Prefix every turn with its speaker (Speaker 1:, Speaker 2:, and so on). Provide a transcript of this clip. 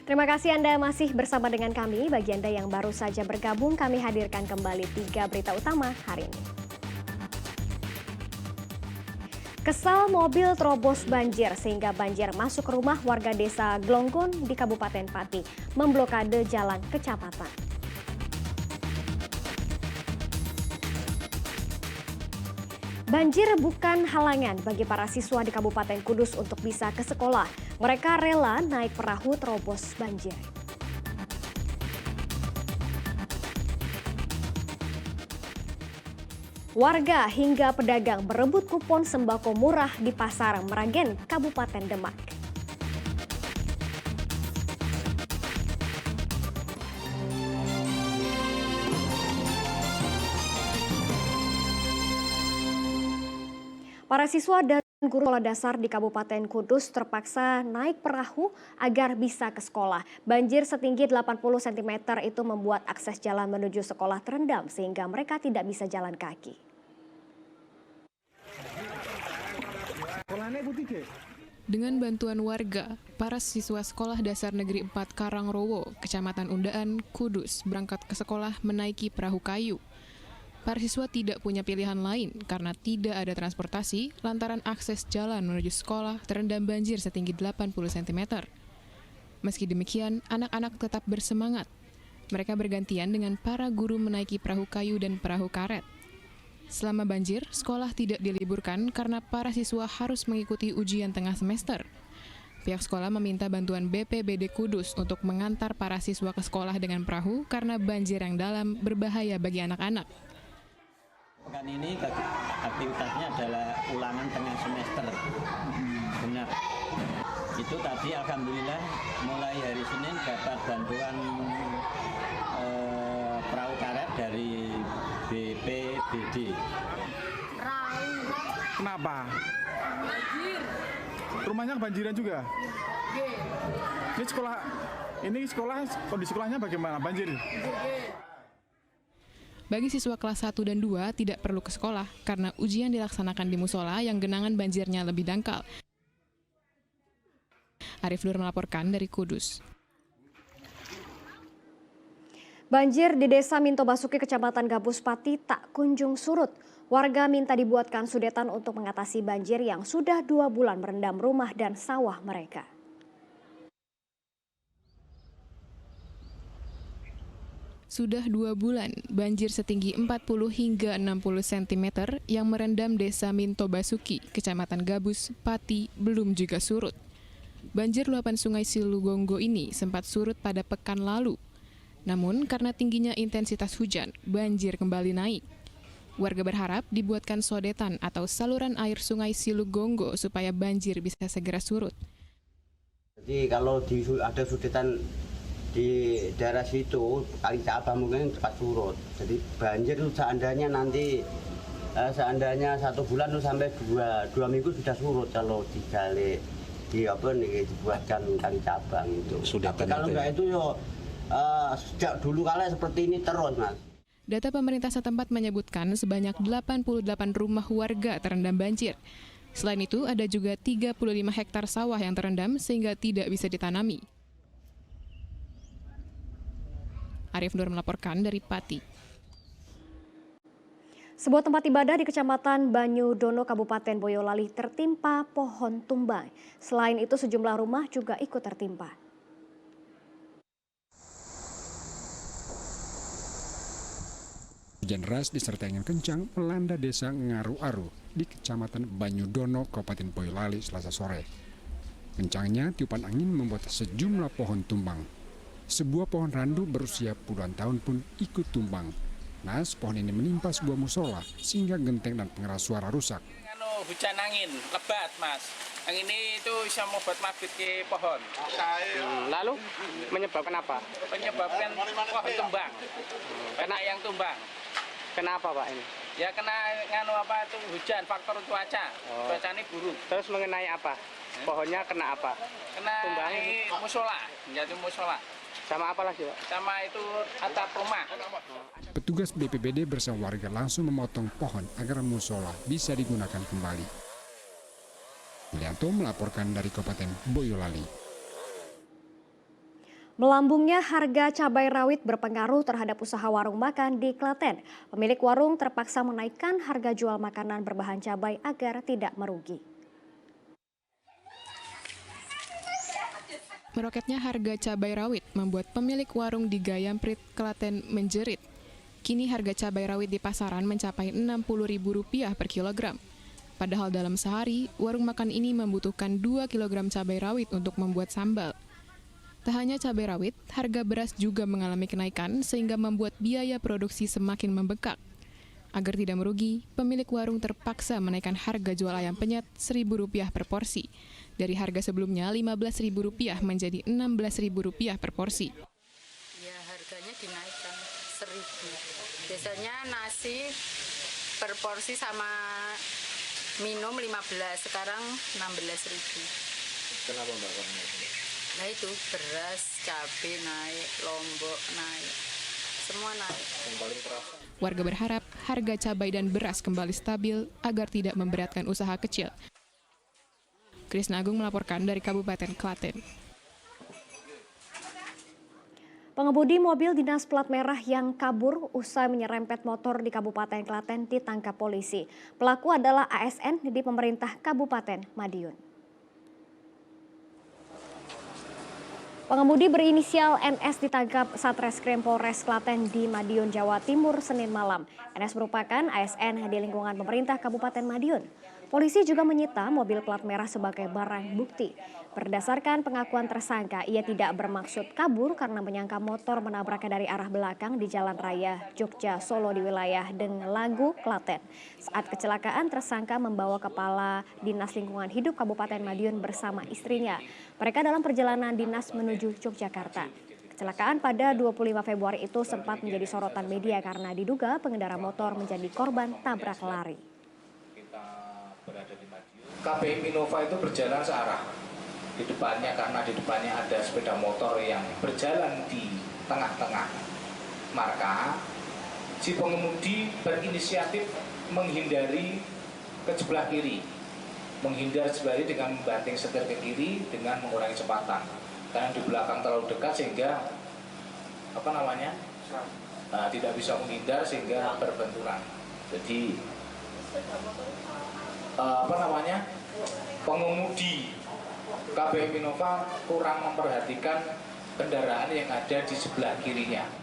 Speaker 1: Terima kasih Anda masih bersama dengan kami. Bagi Anda yang baru saja bergabung, kami hadirkan kembali 3 berita utama hari ini. Kesal mobil terobos banjir sehingga banjir masuk ke rumah warga desa Glonggon di Kabupaten Pati, memblokade jalan kecamatan. Banjir bukan halangan bagi para siswa di Kabupaten Kudus untuk bisa ke sekolah. Mereka rela naik perahu terobos banjir. Warga hingga pedagang berebut kupon sembako murah di Pasar Meragen, Kabupaten Demak. Para siswa dan guru sekolah dasar di Kabupaten Kudus terpaksa naik perahu agar bisa ke sekolah. Banjir setinggi 80 cm itu membuat akses jalan menuju sekolah terendam sehingga mereka tidak bisa jalan kaki.
Speaker 2: Dengan bantuan warga, para siswa Sekolah Dasar Negeri 4 Karangrowo, Kecamatan Undaan, Kudus, berangkat ke sekolah menaiki perahu kayu. Para siswa tidak punya pilihan lain karena tidak ada transportasi lantaran akses jalan menuju sekolah terendam banjir setinggi 80 cm. Meski demikian, anak-anak tetap bersemangat. Mereka bergantian dengan para guru menaiki perahu kayu dan perahu karet. Selama banjir, sekolah tidak diliburkan karena para siswa harus mengikuti ujian tengah semester. Pihak sekolah meminta bantuan BPBD Kudus untuk mengantar para siswa ke sekolah dengan perahu karena banjir yang dalam berbahaya bagi anak-anak.
Speaker 3: Pekan ini aktivitasnya adalah ulangan tengah semester. Benar. Itu tadi alhamdulillah mulai hari Senin dapat bantuan perahu karet dari BPBD.
Speaker 4: Kenapa?
Speaker 5: Banjir.
Speaker 4: Rumahnya kebanjiran juga? Ini sekolah, kondisi sekolahnya bagaimana? Banjir?
Speaker 2: Bagi siswa kelas 1 dan 2 tidak perlu ke sekolah karena ujian dilaksanakan di musola yang genangan banjirnya lebih dangkal. Arif Nur melaporkan dari Kudus.
Speaker 1: Banjir di Desa Minto Basuki, Kecamatan Gabus Pati tak kunjung surut. Warga minta dibuatkan sudetan untuk mengatasi banjir yang sudah 2 bulan merendam rumah dan sawah mereka.
Speaker 2: Sudah 2 bulan, banjir setinggi 40 hingga 60 cm yang merendam Desa Minto Basuki, Kecamatan Gabus, Pati, belum juga surut. Banjir luapan Sungai Silugonggo ini sempat surut pada pekan lalu. Namun karena tingginya intensitas hujan, banjir kembali naik. Warga berharap dibuatkan sodetan atau saluran air Sungai Silugonggo supaya banjir bisa segera surut.
Speaker 6: Jadi kalau ada sudetan di daerah situ, kali Cabang mungkin cepat surut. Jadi banjir itu seandainya nanti seandainya 1 bulan itu sampai 2 minggu sudah surut kalau digali dibuatkan kali Cabang itu. Tapi kalau enggak itu sejak dulu kala seperti ini terus, Mas.
Speaker 2: Data pemerintah setempat menyebutkan sebanyak 88 rumah warga terendam banjir. Selain itu, ada juga 35 hektar sawah yang terendam sehingga tidak bisa ditanami. Arif Nur melaporkan dari Pati.
Speaker 1: Sebuah tempat ibadah di Kecamatan Banyudono, Kabupaten Boyolali tertimpa pohon tumbang. Selain itu sejumlah rumah juga ikut tertimpa.
Speaker 7: Hujan deras disertai angin kencang melanda desa Ngaru-Aru di Kecamatan Banyudono, Kabupaten Boyolali, Selasa sore. Kencangnya tiupan angin membuat sejumlah pohon tumbang. Sebuah pohon randu berusia puluhan tahun pun ikut tumbang. Nas, pohon ini menimpa sebuah musola sehingga genteng dan pengeras suara rusak.
Speaker 8: Hujan angin lebat, Mas. Yang ini itu bisa membuat mabit ke pohon.
Speaker 9: Lalu menyebabkan apa?
Speaker 8: Menyebabkan pohon tumbang. Kena yang tumbang.
Speaker 9: Kenapa Pak ini?
Speaker 8: Ya kena itu hujan, faktor cuaca. Cuaca ini buruk.
Speaker 9: Terus mengenai apa? Pohonnya kena apa?
Speaker 8: Kena musola, jadi musola.
Speaker 9: Sama apa lagi Pak?
Speaker 8: Sama itu atap rumah.
Speaker 7: Petugas BPBD bersama warga langsung memotong pohon agar musola bisa digunakan kembali. Yulianto melaporkan dari Kabupaten Boyolali.
Speaker 1: Melambungnya harga cabai rawit berpengaruh terhadap usaha warung makan di Klaten. Pemilik warung terpaksa menaikkan harga jual makanan berbahan cabai agar tidak merugi.
Speaker 2: Meroketnya harga cabai rawit membuat pemilik warung di Gayamprit, Klaten menjerit. Kini harga cabai rawit di pasaran mencapai Rp60.000 per kilogram. Padahal dalam sehari, warung makan ini membutuhkan 2 kg cabai rawit untuk membuat sambal. Tak hanya cabai rawit, harga beras juga mengalami kenaikan sehingga membuat biaya produksi semakin membengkak. Agar tidak merugi, pemilik warung terpaksa menaikkan harga jual ayam penyet Rp1.000 per porsi. Dari harga sebelumnya Rp15.000 menjadi Rp16.000 per porsi.
Speaker 5: Ya, harganya dinaikkan 1.000. Biasanya nasi per porsi sama minum 15, sekarang 16.000.
Speaker 3: Kenapa Mbak?
Speaker 5: Nah itu beras, cabai naik, lombok naik, semua naik.
Speaker 2: Warga berharap harga cabai dan beras kembali stabil agar tidak memberatkan usaha kecil. Krisna Agung melaporkan dari Kabupaten Klaten.
Speaker 1: Pengemudi mobil dinas plat merah yang kabur usai menyerempet motor di Kabupaten Klaten ditangkap polisi. Pelaku adalah ASN di pemerintah Kabupaten Madiun. Pengemudi berinisial NS ditangkap Satreskrim Polres Klaten di Madiun, Jawa Timur, Senin malam. NS merupakan ASN di lingkungan pemerintah Kabupaten Madiun. Polisi juga menyita mobil plat merah sebagai barang bukti. Berdasarkan pengakuan tersangka, ia tidak bermaksud kabur karena menyangka motor menabraknya dari arah belakang di Jalan Raya Jogja Solo di wilayah Denglagu, Klaten. Saat kecelakaan, tersangka membawa kepala Dinas Lingkungan Hidup Kabupaten Madiun bersama istrinya. Mereka dalam perjalanan dinas menuju Yogyakarta. Kecelakaan pada 25 Februari itu sempat menjadi sorotan media karena diduga pengendara motor menjadi korban tabrak lari.
Speaker 10: KBM Innova itu berjalan searah di depannya karena di depannya ada sepeda motor yang berjalan di tengah-tengah. Maka si pengemudi berinisiatif menghindari ke sebelah kiri. Menghindar sebelah kiri dengan membanting setir ke kiri dengan mengurangi kecepatan. Karena di belakang terlalu dekat sehingga tidak bisa menghindar sehingga berbenturan. Jadi pengemudi KBM Innova kurang memperhatikan kendaraan yang ada di sebelah kirinya.